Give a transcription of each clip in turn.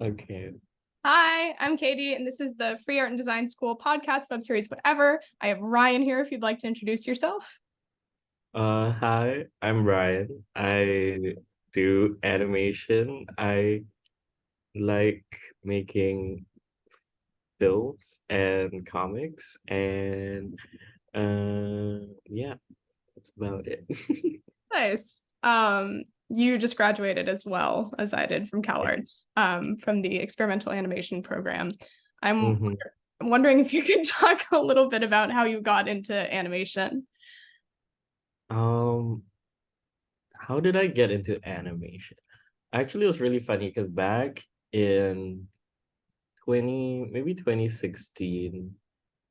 Okay. Hi, I'm Katie, and this is the Free Art and Design School podcast, web series, whatever. I have Ryan here if you'd like to introduce yourself. Hi, I'm Ryan. I do animation. I like making films and comics, and yeah, that's about it. Nice. You just graduated as well as I did from CalArts, from the experimental animation program. I'm hmm wondering if you could talk a little bit about how you got into animation. Um, how did I get into animation? Actually, it was really funny because back in maybe 2016,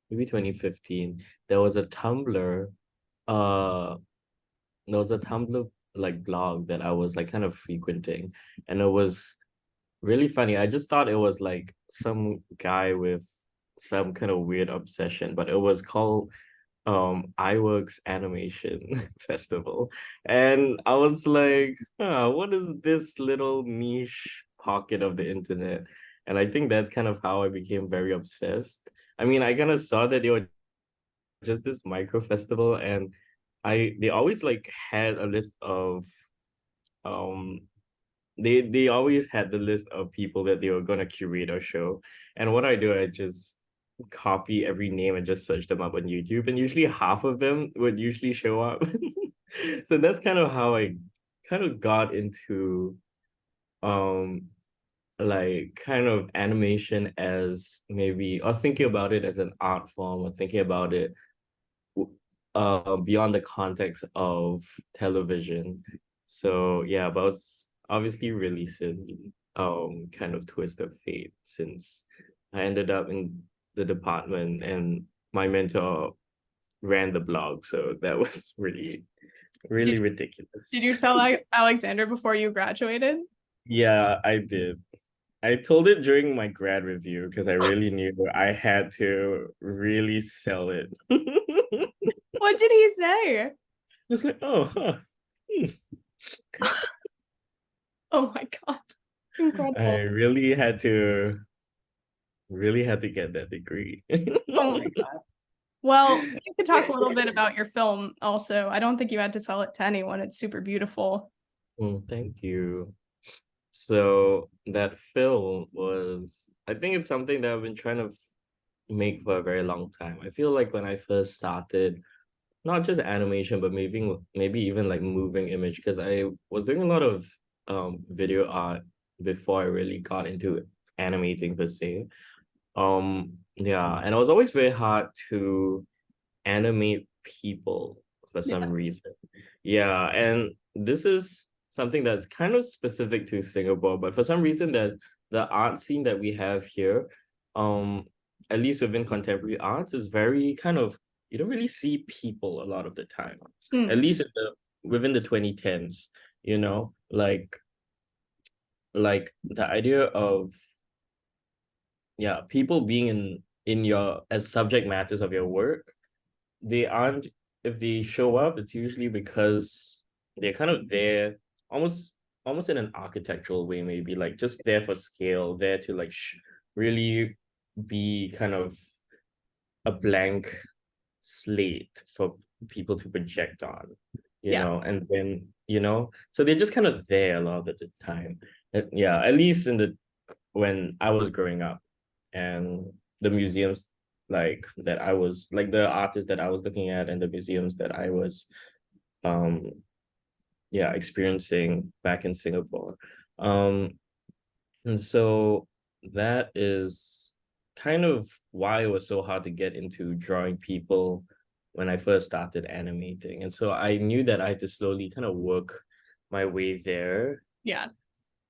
maybe 2015, there was a Tumblr uh there was a Tumblr like blog that I was like kind of frequenting, and it was really funny. I just thought it was like some guy with some kind of weird obsession, but it was called iWorks Animation Festival. And I was like, what is this little niche pocket of the internet? And I think that's kind of how I became very obsessed. I mean, I kind of saw that they were just this micro festival, and they always like had a list of um they always had the list of people that they were gonna curate or show. And what I do, I just copy every name and just search them up on YouTube, and usually half of them would usually show up. So that's kind of how I kind of got into um like kind of animation as maybe, or thinking about it as an art form, or thinking about it beyond the context of television. So yeah, but it's obviously really silly kind of twist of fate, since I ended up in the department and my mentor ran the blog. So that was really Did, did you ridiculous. tell Alexander before you graduated? Yeah, I did. I told it during my grad review because I really knew I had to really sell it. What did he say? It's like, oh, huh. Hmm. Oh my God. I Incredible. really had to get that degree. Oh my God. Well, you could talk a little bit about your film also. I don't think you had to sell it to anyone. It's super beautiful. Thank you. So that film was, I think it's something that I've been trying to make for a very long time. I feel like when I first started, not just animation, but maybe even like moving image, because I was doing a lot of video art before I really got into animating per se. Yeah, and it was always very hard to animate people for some Yeah. reason. Yeah, and this is something that's kind of specific to Singapore, but for some reason that the art scene that we have here, um, at least within contemporary arts, is very kind of, you don't really see people a lot of the time. At Hmm. least within the 2010s, like the idea of, yeah, people being in your as subject matters of your work, they aren't, if they show up, it's usually because they're kind of there, almost almost in an architectural way, maybe like just there for scale, there to like really be kind of a blank slate for people to project on, Yeah. and then, so they're just kind of there a lot of the time. Yeah, at least when I was growing up, and the museums like that I was like the artists that I was looking at, and the museums that I was um yeah, experiencing back in Singapore. And so that is kind of why it was so hard to get into drawing people when I first started animating. And so I knew that I had to slowly kind of work my way there, Yeah.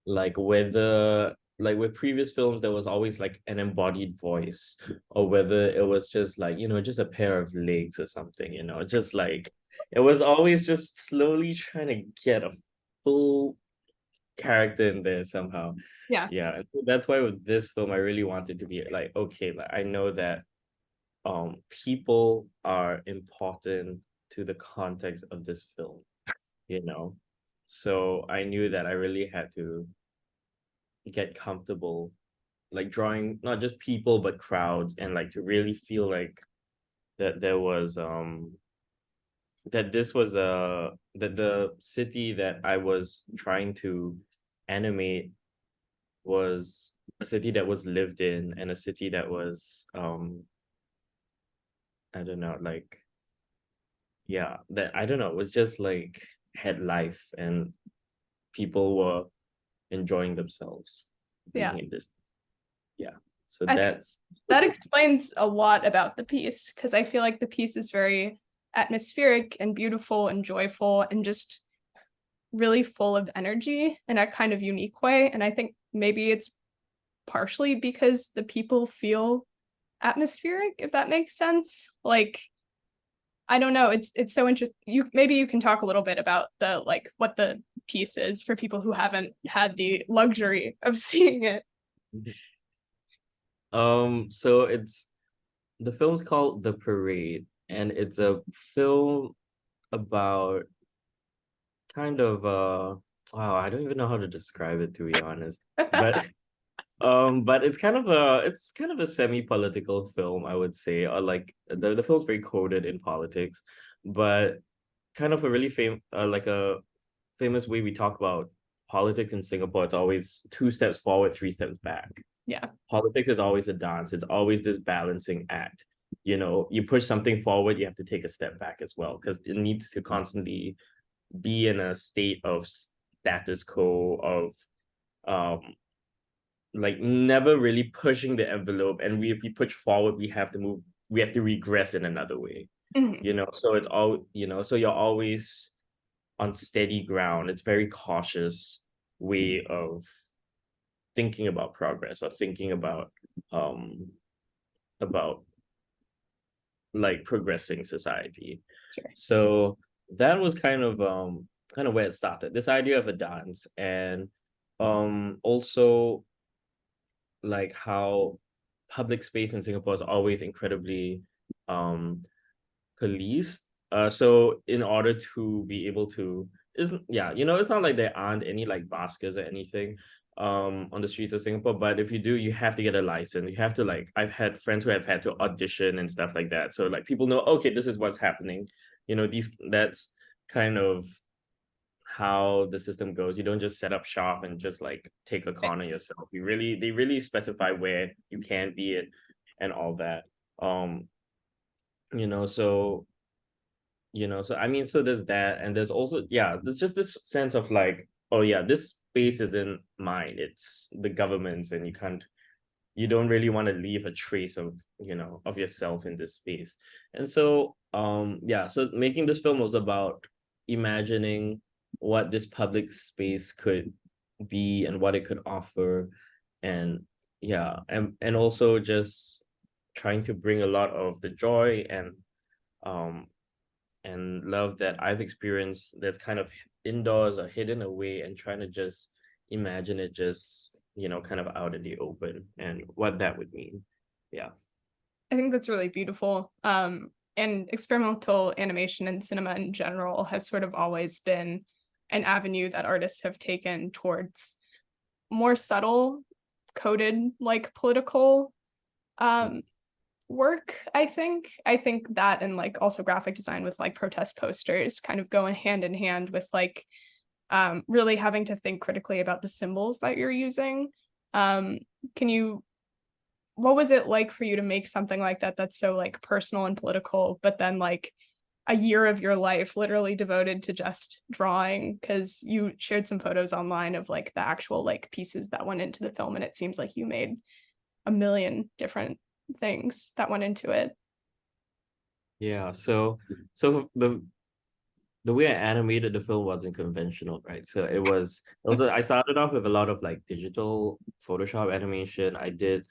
like whether, like with previous films there was always like an embodied voice, or whether it was just like, just a pair of legs or something, just like it was always just slowly trying to get a full character in there somehow. Yeah. Yeah, and so that's why with this film I really wanted to be like, okay, like I know that people are important to the context of this film, you know so I knew that I really had to get comfortable, like drawing not just people but crowds, and like to really feel like that there was that this was that the city that I was trying to animate was a city that was lived in, and a city that was I don't know, like, yeah, that I don't know, it was just like had life, and people were enjoying themselves Yeah. being in this. Yeah. So I think that's that explains a lot about the piece because I feel like the piece is very atmospheric and beautiful and joyful and just really full of energy in a kind of unique way. And I think maybe it's partially because the people feel atmospheric, if that makes sense. Like, I don't know, it's so interesting. You can talk a little bit about the like what the piece is for people who haven't had the luxury of seeing it. so it's the film's called The Parade, and it's a film about kind of wow, I don't even know how to describe it, to be honest. But it's kind of a semi-political film, I would say. Or like the film's very coded in politics, but kind of a really like a famous way we talk about politics in Singapore. It's always two steps forward, three steps back. Yeah. Politics is always a dance. It's always this balancing act. You know, you push something forward, you have to take a step back as well, because it needs to constantly be in a state of status quo, of um like never really pushing the envelope. And we push forward, we have to move, we have to regress in another way, Mhm. you know. So it's all, you know, so you're always on steady ground. It's very cautious way of thinking about progress, or thinking um about like progressing society. Sure. So that was kind of where it started, this idea of a dance. And also like how public space in Singapore is always incredibly um policed. So in order to be able to, isn't yeah, you know, it's not like there aren't any like baskers or anything on the streets of Singapore, but if you do, you have to get a license. You have to, like, I've had friends who have had to audition and stuff like that. So like people know, okay, this is what's happening. You know, these that's kind of how the system goes. You don't just set up shop and just like take a Right. corner yourself. They really specify where you can be it and all that. Um, you know, so so I mean, so there's that, and there's also, yeah, there's just this sense of like, oh yeah, this space isn't mine, it's the government's, and you don't really want to leave a trace of, of yourself in this space. And so yeah, so making this film was about imagining what this public space could be and what it could offer. And yeah, and also just trying to bring a lot of the joy um and love that I've experienced that's kind of indoors or hidden away, and trying to just imagine it just, kind of out in the open, and what that would mean. Yeah. I think that's really beautiful. And experimental animation and cinema in general has sort of always been an avenue that artists have taken towards more subtle, coded, like political um, work. I think that and like also graphic design with like protest posters kind of go hand in hand with like really having to think critically about the symbols that you're using. Um, can you what was it like for you to make something like that that's so like personal and political, but then like a year of your life literally devoted to just drawing? Because you shared some photos online of like the actual like pieces that went into the film, and it seems like you made a million different things that went into it. Yeah. So the way I animated the film wasn't conventional, right? So it was also, I started off with a lot of like digital Photoshop animation. I did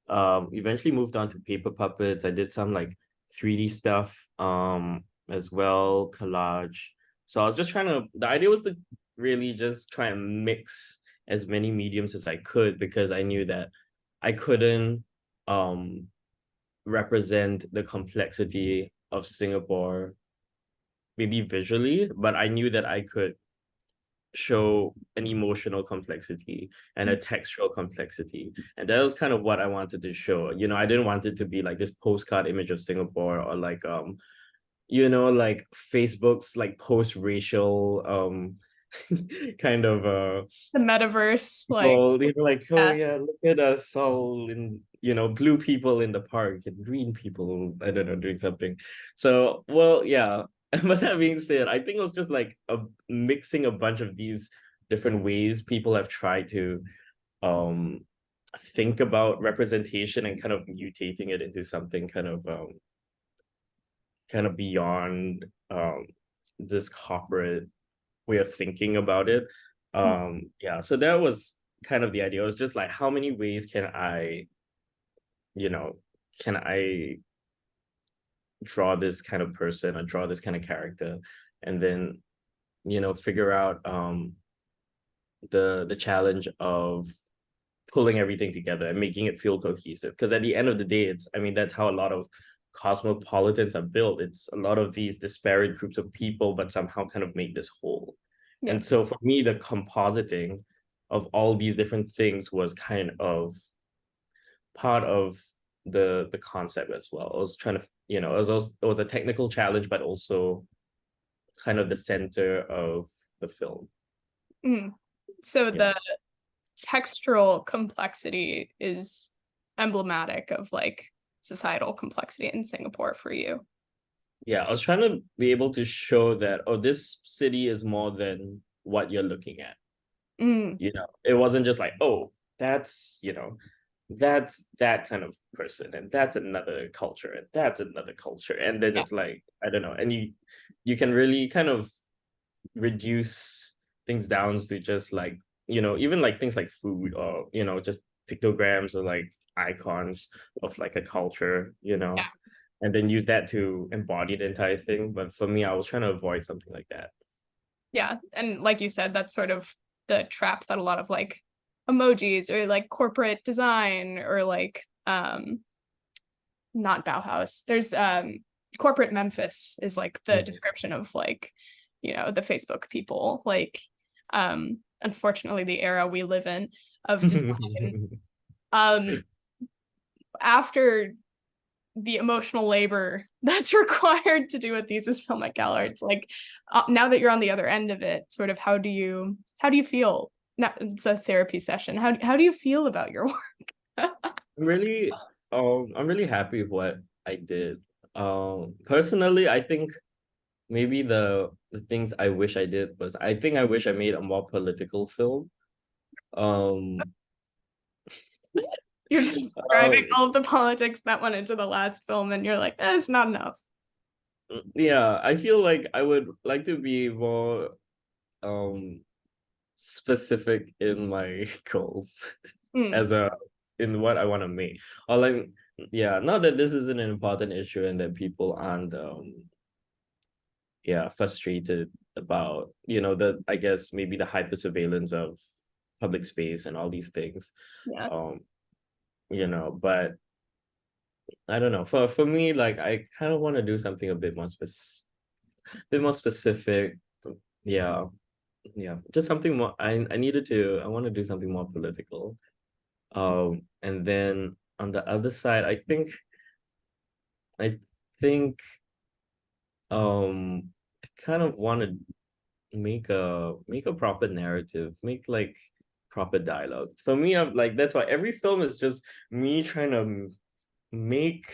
eventually moved on to paper puppets. I did some like 3D stuff as well, collage. So I was just trying to, the idea was to really just try and mix as many mediums as I could, because I knew that I couldn't um represent the complexity of Singapore maybe visually, but I knew that I could show an emotional complexity and a textual complexity. And that was kind of what I wanted to show. You know, I didn't want it to be like this postcard image of Singapore, or like like Facebook's like post-racial kind of The metaverse, like, people, they were like, oh yeah. yeah, look at us all in, blue people in the park and green people, I don't know, doing something. So, well, yeah. But that being said, I think it was just like a mixing a bunch of these different ways people have tried to um think about representation and kind of mutating it into something kind of beyond this corporate way of thinking about it. Yeah, so that was kind of the idea. It was just like, how many ways you know, can I draw this kind of person or draw this kind of character, and then, figure out the challenge of pulling everything together and making it feel cohesive. Because at the end of the day, I mean, that's how a lot of cosmopolitans are built. It's a lot of these disparate groups of people, but somehow kind of make this whole. Yeah. And so for me, the compositing of all these different things was kind of part of the concept as well. I was trying to, it was a technical challenge, but also kind of the center of the film. Mm. So Yeah. the textural complexity is emblematic of like societal complexity in Singapore for you. Yeah, I was trying to be able to show that, oh, this city is more than what you're looking at. Mm. It wasn't just like, oh, that's that kind of person, and that's another culture, and that's another culture. And then Yeah. it's like, I don't know. And you can really kind of reduce things down to just like, even like things like food, or, just pictograms or like icons of like a culture, Yeah. and then use that to embody the entire thing. But for me, I was trying to avoid something like that. Yeah. And like you said, that's sort of the trap that a lot of like emojis or like corporate design or like not Bauhaus. There's corporate Memphis is like the Mhm. description of like, the Facebook people. Like unfortunately the era we live in of design. Um after the emotional labor that's required to do a thesis film at Galler, it's like now that you're on the other end of it, sort of how do you feel? Now, it's a therapy session. How do you feel about your work? I'm really happy with what I did. Personally, I think maybe the things I wish I did was, I think I wish I made a more political film. Um, You're just describing um, all of the politics that went into the last film, and you're like, it's not enough. yeah, I feel like I would like to be more um specific in my goals Mm, as a in what I want to make. Or like, yeah, not that this isn't an important issue and that people aren't frustrated about, the, I guess, maybe the hyper surveillance of public space and all these things. yeah, Um, but I don't know. For me, like, I kind of want to do something a bit more specific. Yeah. Yeah. Just something more. I want to do something more political. And then on the other side, I think I kind of want to make a proper narrative, make like proper dialogue. For me, I'm like, that's why every film is just me trying to make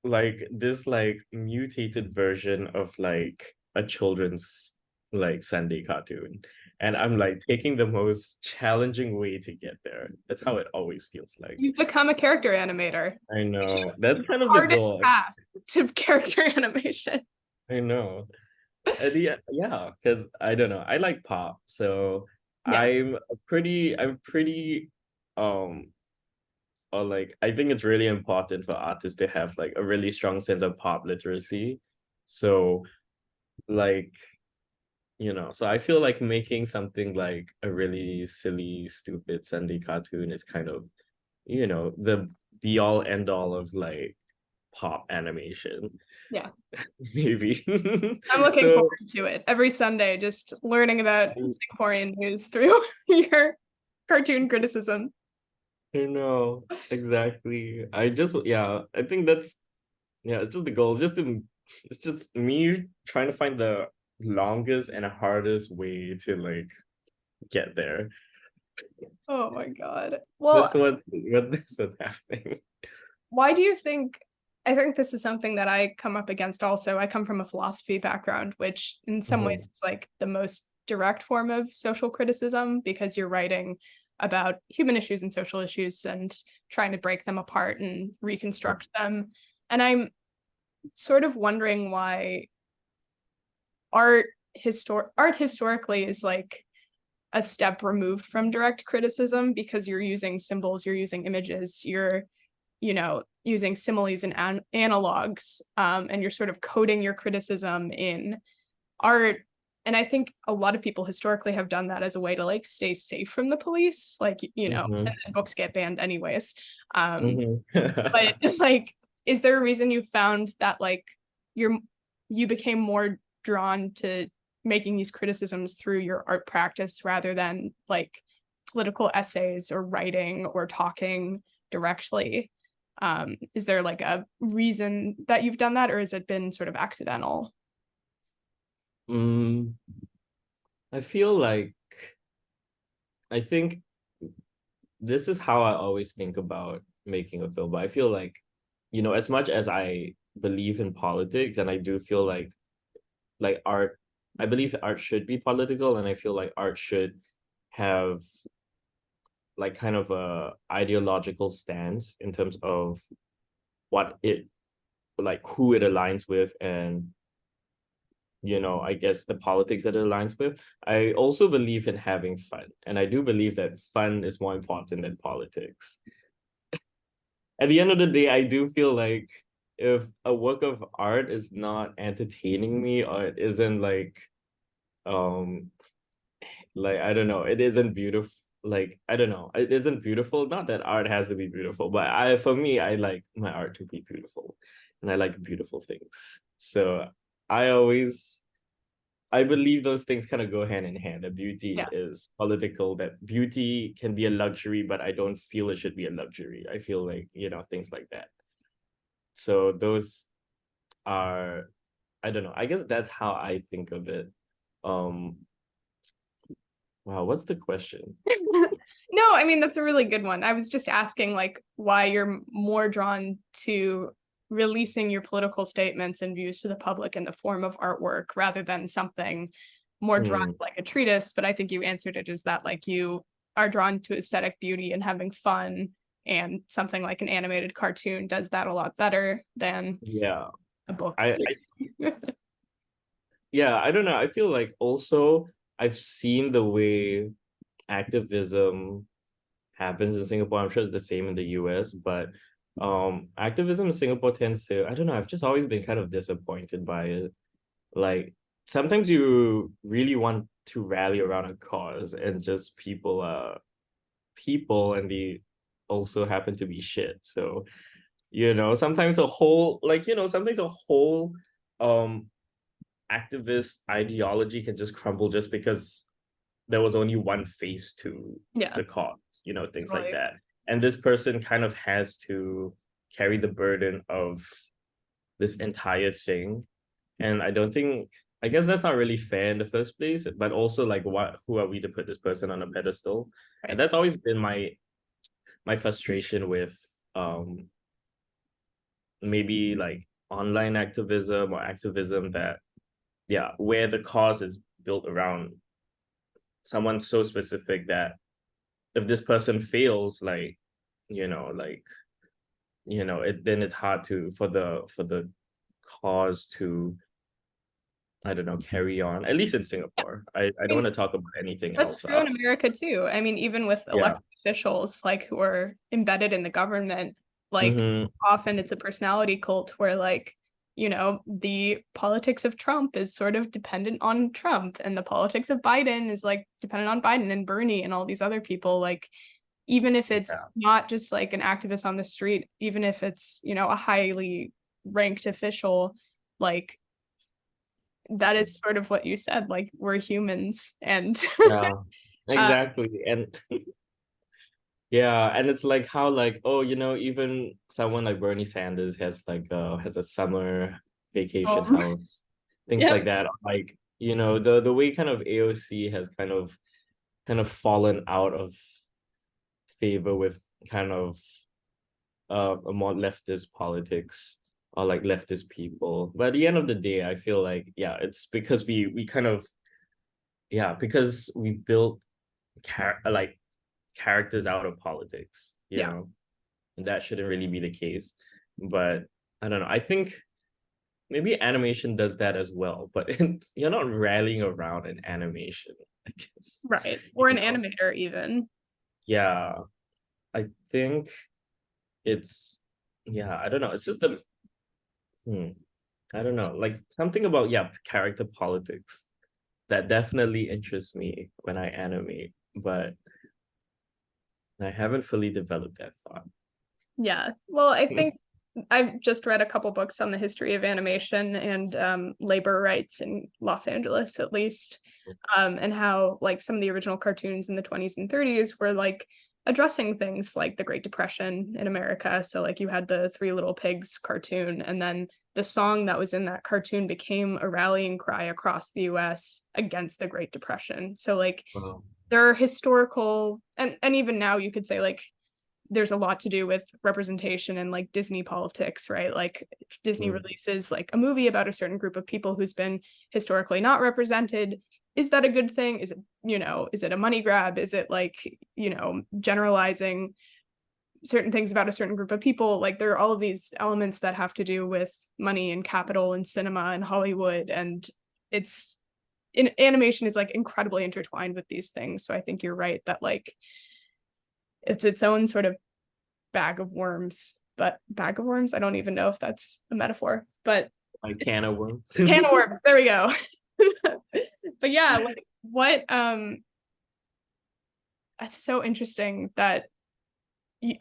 like this like mutated version of like a children's like Sunday cartoon. And I'm like taking the most challenging way to get there. That's how it always feels like. you've become a character animator. I You took know. That's the kind of the hardest goal. path to character animation. I know. Yeah, because I don't know. I like pop, so Yeah, I'm pretty um or like, I think it's really important for artists to have like a really strong sense of pop literacy. So like, so I feel like making something like a really silly, stupid Sunday cartoon is kind of, the be all end all of like pop animation. Yeah. Maybe. I'm looking So forward to it every Sunday, just learning about Singaporean news through your cartoon criticism. I know exactly. I just yeah, I think that's yeah, it's just the goal. It's just me trying to find the longest and hardest way to like get there. Oh my God. Well, That's what's happening. why do you think? I think this is something that I come up against also. I come from a philosophy background, which in some ways Mhm. is like the most direct form of social criticism because you're writing about human issues and social issues and trying to break them apart and reconstruct them. And I'm sort of wondering why art historically is like a step removed from direct criticism because you're using symbols, you're using images, you're using similes and analogs, and you're sort of coding your criticism in art. And I think a lot of people historically have done that as a way to like stay safe from the police, like, Mhm. and books get banned anyways. Mhm. But like, is there a reason you found that like you're you became more drawn to making these criticisms through your art practice rather than like political essays or writing or talking directly? Is there like a reason that you've done that, or has it been sort of accidental? Mm, I feel like I think this is how I always think about making a film. But I feel like, as much as I believe in politics, and I do feel like art, I believe art should be political, and I feel like art should have like kind of a ideological stance in terms of what it like who it aligns with and I guess the politics that it aligns with. I also believe in having fun, and I do believe that fun is more important than politics. At the end of the day, I do feel like if a work of art is not entertaining me or it isn't um like I don't know, it isn't beautiful. Like I don't know, it isn't beautiful. Not that art has to be beautiful, but for me, I like my art to be beautiful, and I like beautiful things. So I always I believe those things kind of go hand in hand. That beauty Yeah. is political, that beauty can be a luxury, but I don't feel it should be a luxury. I feel like, things like that. So those are, I don't know. I guess that's how I think of it. Um, wow, what's the question? No, I mean that's a really good one. I was just asking like why you're more drawn to releasing your political statements and views to the public in the form of artwork rather than something more drawn Hmm. like a treatise, but I think you answered it as that like you are drawn to aesthetic beauty and having fun, and something like an animated cartoon does that a lot better than Yeah. a book. I yeah, I don't know. I feel like also I've seen the way activism happens in Singapore. I'm sure it's the same in the US, but activism in Singapore tends to, I don't know, I've just always been kind of disappointed by it. Like sometimes you really want to rally around a cause and just people are people and they also happen to be shit. So, sometimes sometimes a whole um activist ideology can just crumble just because there was only one face to Yeah, the cause, things like totally. that. And this person kind of has to carry the burden of this entire thing. And I guess that's not really fair in the first place, but also like who are we to put this person on a pedestal? And Right. that's always been my frustration with um maybe like online activism or activism that yeah, where the cause is built around someone so specific that if this person fails, like, you know, like, then it's hard to for the cause to, I don't know, carry on, at least in Yeah. Singapore. I I don't mean, want to talk about anything that's else. true in America too. I mean, even with Yeah. elected officials like who are embedded in the government, like Mm-hmm. often it's a personality cult where like, the politics of Trump is sort of dependent on Trump and the politics of Biden is like dependent on Biden and Bernie and all these other people. Like even if Yeah. it's not just like an activist on the street, even if it's, a highly ranked official, like that is sort of what you said, like we're humans and Yeah, uh exactly. And yeah, and it's like how like, oh, even someone like Bernie Sanders has a summer vacation oh, house, things yeah, like that. Like, the way kind of AOC has kind of fallen out of favor with kind of a more leftist politics or like leftist people. But at the end of the day, I feel like, yeah, it's because we kind of, yeah, because we built like characters out of politics, yeah, and that shouldn't really be the case. But I don't know. I think maybe animation does that as well, but you're not rallying around an animation, I guess. right, or You an know, animator even. yeah, I think it's yeah, I don't know. It's just hmm, I don't know, like something about character politics that definitely interests me when I animate, but I haven't fully developed that thought. Yeah. Well, I think I've just read a couple books on the history of animation and labor rights in Los Angeles, at least, and how like some of the original cartoons in the 20s and 30s were like addressing things like the Great Depression in America. So like you had the Three Little Pigs cartoon, and then the song that was in that cartoon became a rallying cry across the US against the Great Depression. So like Wow. there are historical and even now you could say like there's a lot to do with representation and like Disney politics, right? Like if Disney Mm, releases like a movie about a certain group of people who's been historically not represented. Is that a good thing? Is it, is it a money grab? Is it like, generalizing certain things about a certain group of people? Like there are all of these elements that have to do with money and capital and cinema and Hollywood. And it's animation is like incredibly intertwined with these things. So I think you're right that like it's its own sort of bag of worms. But bag of worms, I don't even know if that's a metaphor, but like can of worms. can of worms, there we go. But yeah, like what that's so interesting that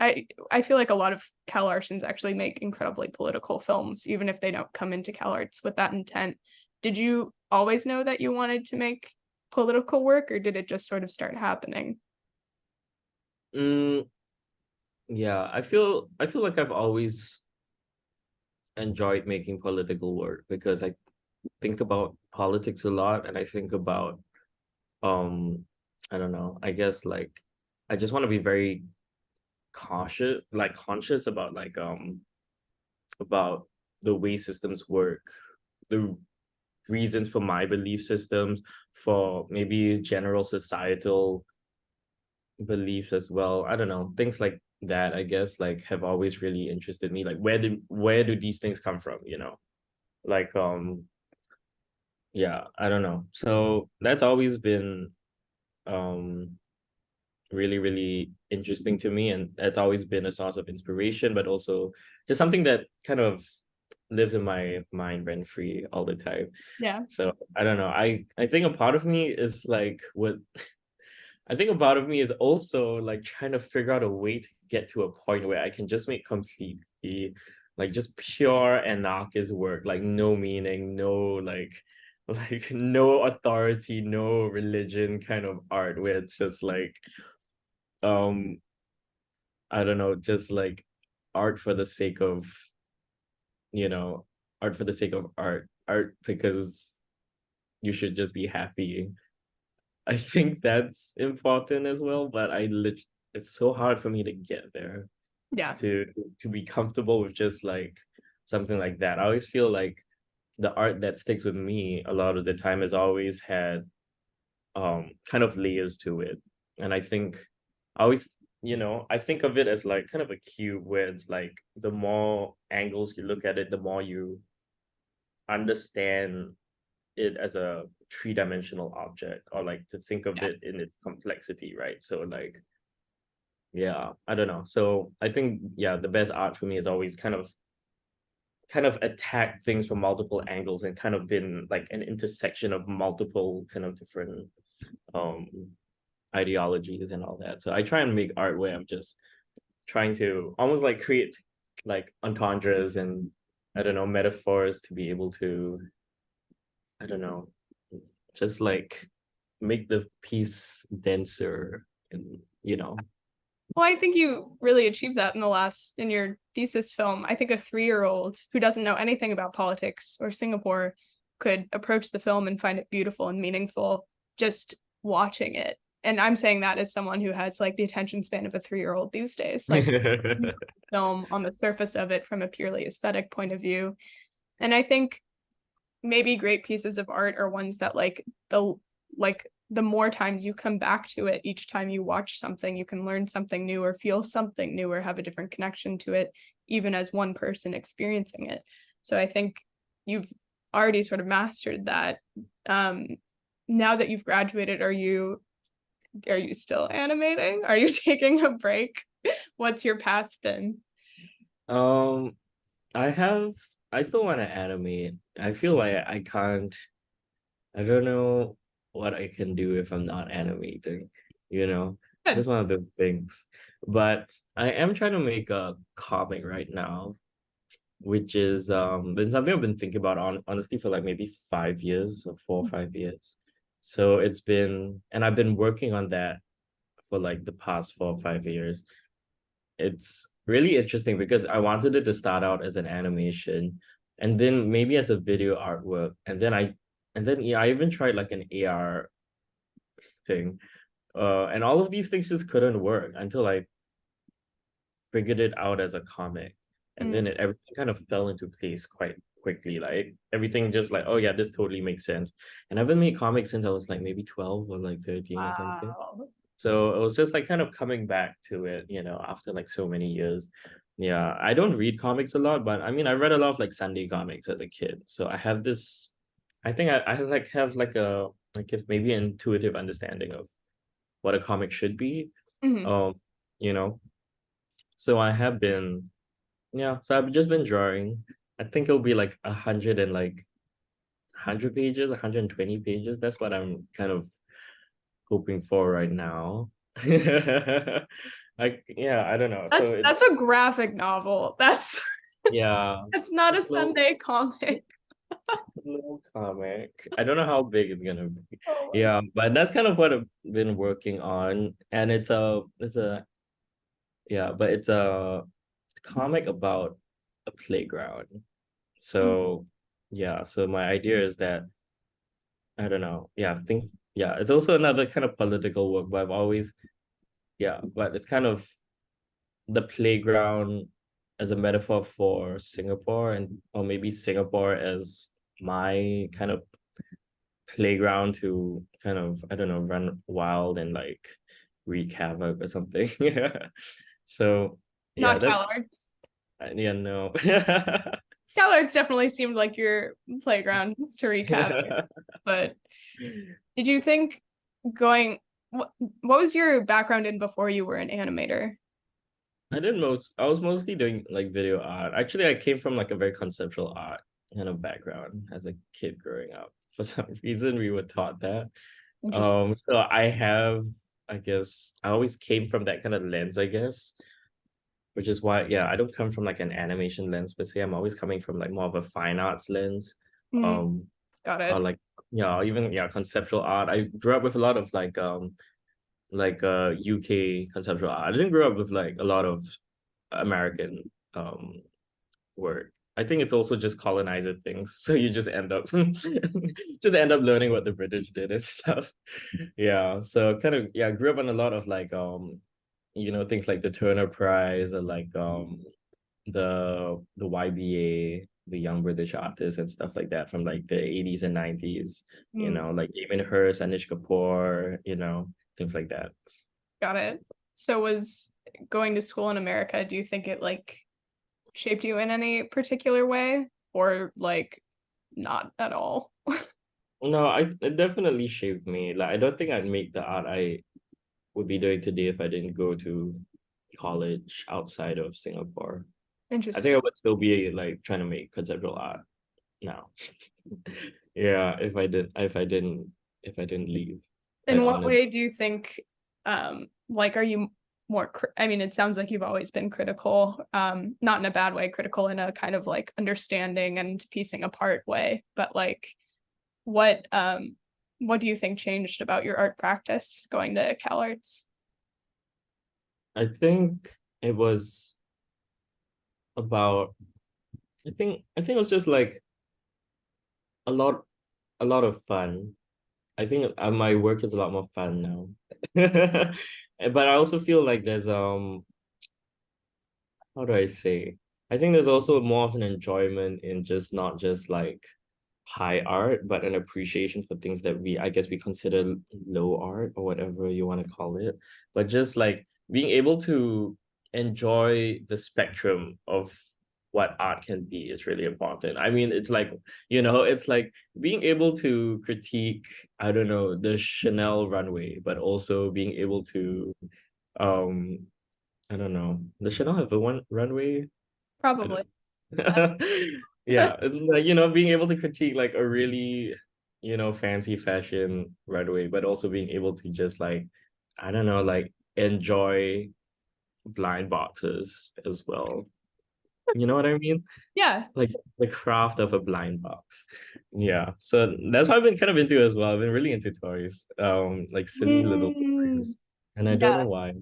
I feel like a lot of Cal Arsons actually make incredibly political films, even if they don't come into Cal Arts with that intent. Did you always know that you wanted to make political work, or did it just sort of start happening? Mm, yeah, I feel like I've always enjoyed making political work because I think about politics a lot, and I think about um I don't know, I guess like I just want to be very conscious about the way systems work, the reasons for my belief systems, for maybe general societal beliefs as well. I don't know, things like that, I guess, like have always really interested me. Like where do these things come from, Like yeah, I don't know. So that's always been um really, really interesting to me. And that's always been a source of inspiration, but also just something that kind of lives in my mind rent free all the time. Yeah. So I don't know. I think a part of me is like what I think a part of me is also like trying to figure out a way to get to a point where I can just make completely like just pure anarchist work, like no meaning, no like no authority, no religion kind of art where it's just like um I don't know, just like art for the sake of, you know, art for the sake of art because you should just be happy. I think that's important as well, but it's so hard for me to get there Yeah. to to be comfortable with just like something like that. I always feel like the art that sticks with me a lot of the time has always had kind of layers to it. And I think I always, I think of it as like kind of a cube where it's like the more angles you look at it, the more you understand it as a three-dimensional object, or like to think of Yeah. it in its complexity, right? So like yeah, I don't know. So I think yeah, the best art for me is always kind of attack things from multiple angles and kind of been like an intersection of multiple kind of different um ideologies and all that. So I try and make art where I'm just trying to almost like create like entendres and I don't know, metaphors to be able to, I don't know, just like make the piece denser and, Well, I think you really achieved that in your thesis film. I think a 3-year-old who doesn't know anything about politics or Singapore could approach the film and find it beautiful and meaningful just watching it. And I'm saying that as someone who has like the attention span of a 3-year-old these days. Like film on the surface of it from a purely aesthetic point of view. And I think maybe great pieces of art are ones that the more times you come back to it, each time you watch something, you can learn something new or feel something new or have a different connection to it, even as one person experiencing it. So I think you've already sort of mastered that. Now that you've graduated, are you still animating? Are you taking a break? What's your path been? Um, I still want to animate. I feel like I can't, I don't know what I can do if I'm not animating, you know? Good. Just one of those things. But I am trying to make a comic right now, which is been something I've been thinking about honestly for like maybe 5 years or 4 or 5 years. So it's been, and I've been working on that for like the past 4 or 5 years. It's really interesting because I wanted it to start out as an animation and then maybe as a video artwork. And then yeah, I even tried like an AR thing. And all of these things just couldn't work until I figured it out as a comic. And Mm, then everything kind of fell into place quite quickly. Like everything just like, oh yeah, this totally makes sense. And I've been made comics since I was like maybe 12 or like 13 or something. wow. So it was just like kind of coming back to it, after like so many years. Yeah, I don't read comics a lot, but I mean, I read a lot of like Sunday comics as a kid. So I have this, I think I like have like maybe an intuitive understanding of what a comic should be. Mhm. Um, you know, so I have been, yeah, so I've just been drawing. I think it'll be like 100 pages, 120 pages. That's what I'm kind of hoping for right now. Like, yeah, I don't know. So it's, That's a graphic novel. That's yeah, that's not a it's a Sunday comic. little comic. I don't know how big it's gonna be. Oh my. Yeah, but that's kind of what I've been working on. And it's a comic about a playground. Mm. So yeah, so my idea is that I don't know. Yeah, it's also another kind of political work, but but it's kind of the playground as a metaphor for Singapore and or maybe Singapore as my kind of playground to kind of, I don't know, run wild and like wreak havoc or something. Yeah. So yeah, Not that's CalArts. yeah, no. CalArts definitely seemed like your playground to wreak havoc. But did you think going what was your background in before you were an animator? I was mostly doing like video art. Actually, I came from like a very conceptual art kind of background as a kid growing up. For some reason, we were taught that. Interesting. So I guess, I always came from that kind of lens, I guess, which is why, yeah, I don't come from like an animation lens, but say I'm always coming from like more of a fine arts lens. Mm, Um, got or it. like, yeah, even, yeah, conceptual art. I grew up with a lot of UK conceptual art. I didn't grow up with like a lot of American work. I think it's also just colonizer things. So you just end up learning what the British did and stuff. Yeah. So kind of, yeah, I grew up on a lot of like things like the Turner Prize or like the YBA, the Young British Artists and stuff like that from like the 80s and 90s, Mm, like Damien Hirst, Anish Kapoor, things like that. got it. So was going to school in America, do you think it like shaped you in any particular way or like not at all? No, it definitely shaped me. Like I don't think I'd make the art I would be doing today if I didn't go to college outside of Singapore. I Interesting. think I would still be like trying to make conceptual art now. Yeah, if I didn't leave, quite In what honest. way do you think like are you I mean, it sounds like you've always been critical, not in a bad way, critical in a kind of like understanding and piecing apart way. But like, what um, what do you think changed about your art practice going to Cal Arts? I think it was about I think it was just like a lot a lot of fun. I think my work is a lot more fun now. But I also feel like there's how do I say? I think there's also more of an enjoyment in just not just like high art, but an appreciation for things that I guess we consider low art or whatever you want to call it. But just like being able to enjoy the spectrum of what art can be is really important. I mean, it's like, it's like being able to critique, I don't know, the Chanel runway, but also being able to um I don't know. Does Chanel have a one runway? I Probably. don't. Yeah, it's like being able to critique like a really fancy fashion runway, but also being able to just like I don't know, like enjoy blind boxes as well. You know what I mean? Yeah. Like the craft of a blind box. Yeah. So that's what I've been kind of into as well. I've been really into toys, like silly little Mm, toys, and I don't yeah. know why.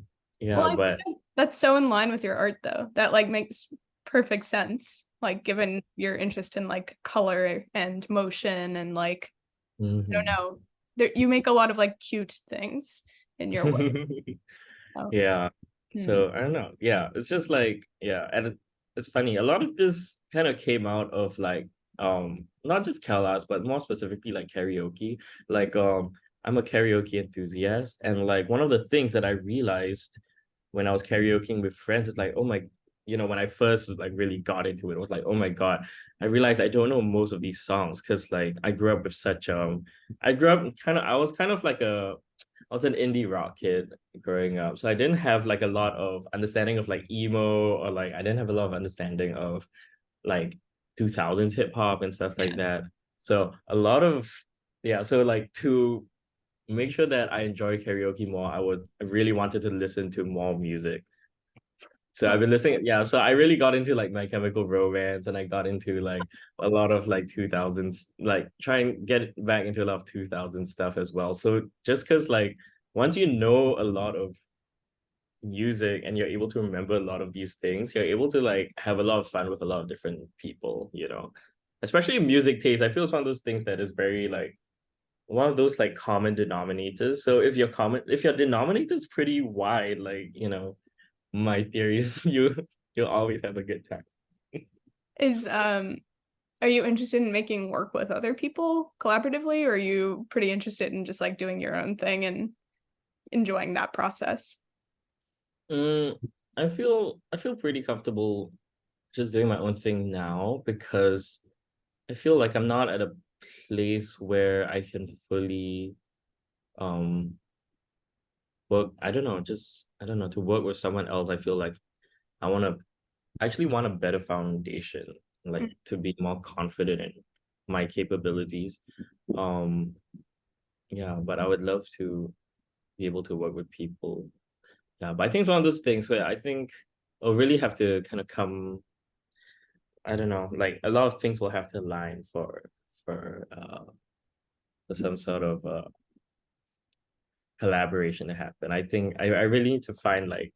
Well, Yeah, I but think that's so in line with your art though. That like makes perfect sense. Like given your interest in like color and motion and like I don't mhm. know. You make a lot of like cute things in your work. So, Yeah. hmm. So I don't know. Yeah, it's just like yeah, and it's funny. A lot of this kind of came out of like not just CalArts, but more specifically like karaoke. Like I'm a karaoke enthusiast, and like one of the things that I realized when I was karaokeing with friends is like, oh my, when I first like really got into it, it was like, oh my God, I realized I don't know most of these songs because like I grew up with such I grew up I was kind of like I was an indie rock kid growing up. So I didn't have like a lot of understanding of like emo or like I didn't have a lot of understanding of like 2000s hip hop and stuff like Yeah. that. So a lot of yeah, so like to make sure that I enjoy karaoke more, I really wanted to listen to more music. So I've been listening, yeah. So I really got into like My Chemical Romance, and I got into like a lot of like 2000s, like try and get back into a lot of 2000 stuff as well. So just because like once you know a lot of music and you're able to remember a lot of these things, you're able to like have a lot of fun with a lot of different people, Especially music taste. I feel it's one of those things that is very like one of those like common denominators. So if your denominator is pretty wide, like, my theory is you'll always have a good time. Is are you interested in making work with other people collaboratively, or are you pretty interested in just like doing your own thing and enjoying that process? Mm, I feel pretty comfortable just doing my own thing now because I feel like I'm not at a place where I can fully um work. I don't know, just I don't know, to work with someone else. I feel like I actually want a better foundation, like Mm. to be more confident in my capabilities. Um, yeah, but I would love to be able to work with people. Yeah, but I think it's one of those things where I think I'll really have to kind of come, I don't know, like a lot of things will have to align for some sort of collaboration to happen. I think I really need to find like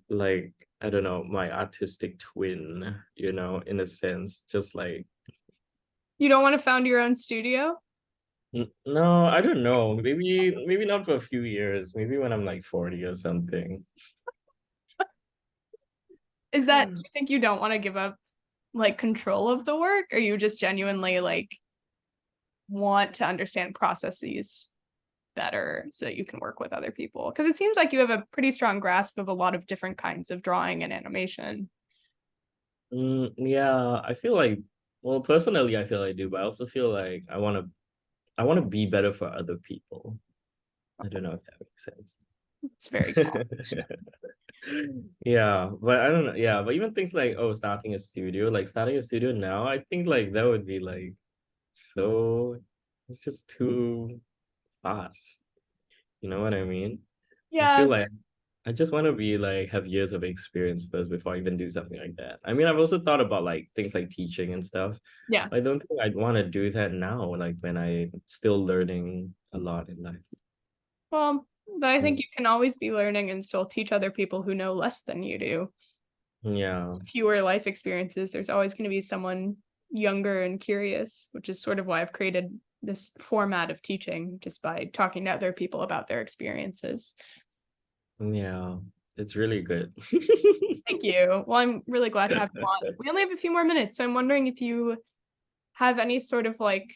like I don't know, my artistic twin, in a sense. Just like You don't want to found your own studio? no, I don't know. Maybe not for a few years. Maybe when I'm like 40 or something. Is that, do you think you don't want to give up like control of the work, or you just genuinely like want to understand processes better so that you can work with other people? Because it seems like you have a pretty strong grasp of a lot of different kinds of drawing and animation. Yeah, I feel like, well, personally, I feel I do, but I also feel like I want to be better for other people. I don't know if that makes sense. It's very cool. Yeah, but I don't know. Yeah, but even things like, oh, starting a studio now, I think like that would be like so, it's just too fast. You know what I mean? I feel Yeah, like I just want to be like have years of experience first before I even do something like that. I mean, I've also thought about like things like teaching and stuff. yeah. But I don't think I'd want to do that now, like when I'm still learning a lot in life. Well, but I think Mm. you can always be learning and still teach other people who know less than you do. Yeah. Fewer life experiences, there's always going to be someone younger and curious, which is sort of why I've created this format of teaching just by talking to other people about their experiences. Yeah. It's really good. Thank you. Well, I'm really glad to have you on. We only have a few more minutes, so I'm wondering if you have any sort of like,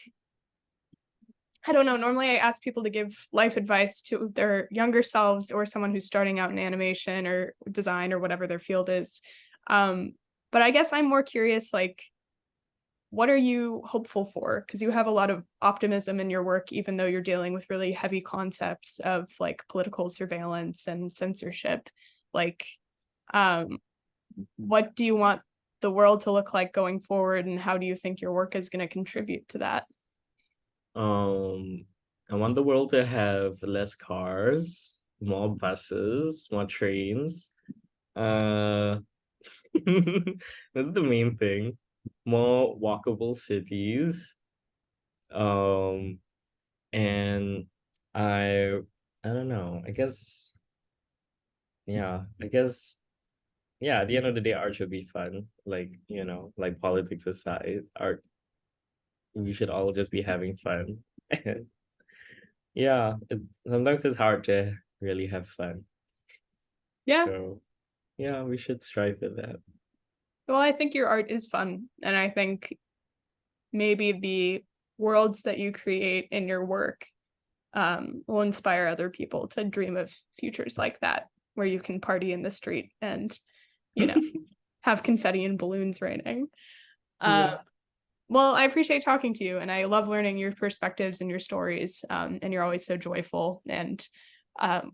I don't know, normally I ask people to give life advice to their younger selves or someone who's starting out in animation or design or whatever their field is. Um, but I guess I'm more curious, like, what are you hopeful for? Because you have a lot of optimism in your work, even though you're dealing with really heavy concepts of like political surveillance and censorship. Like, um, what do you want the world to look like going forward, and how do you think your work is going to contribute to that? Um, I want the world to have less cars, more buses, more trains. Uh, that's the main thing. More walkable cities. Um, and I I don't know. I guess yeah, at the end of the day, art should be fun. Like, like politics aside, art we should all just be having fun. Yeah, sometimes it's hard to really have fun. Yeah. So yeah, we should strive for that. Well, I think your art is fun. And I think maybe the worlds that you create in your work will inspire other people to dream of futures like that, where you can party in the street and, you know, have confetti and balloons raining. Uh, Yeah. well, I appreciate talking to you, and I love learning your perspectives and your stories. And you're always so joyful and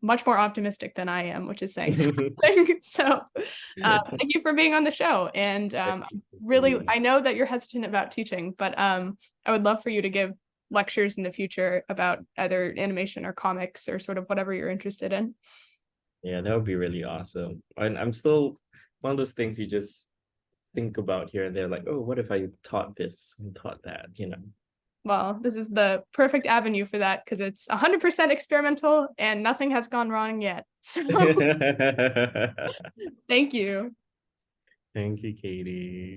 much more optimistic than I am, which is saying something. So, thank you for being on the show. And really, I know that you're hesitant about teaching, but I would love for you to give lectures in the future about either animation or comics or sort of whatever you're interested in. Yeah, that would be really awesome. And I'm still one of those things you just think about here and there, like, oh, what if I taught this and taught that? Well, this is the perfect avenue for that because it's 100% experimental and nothing has gone wrong yet. So, thank you. Thank you, Katie.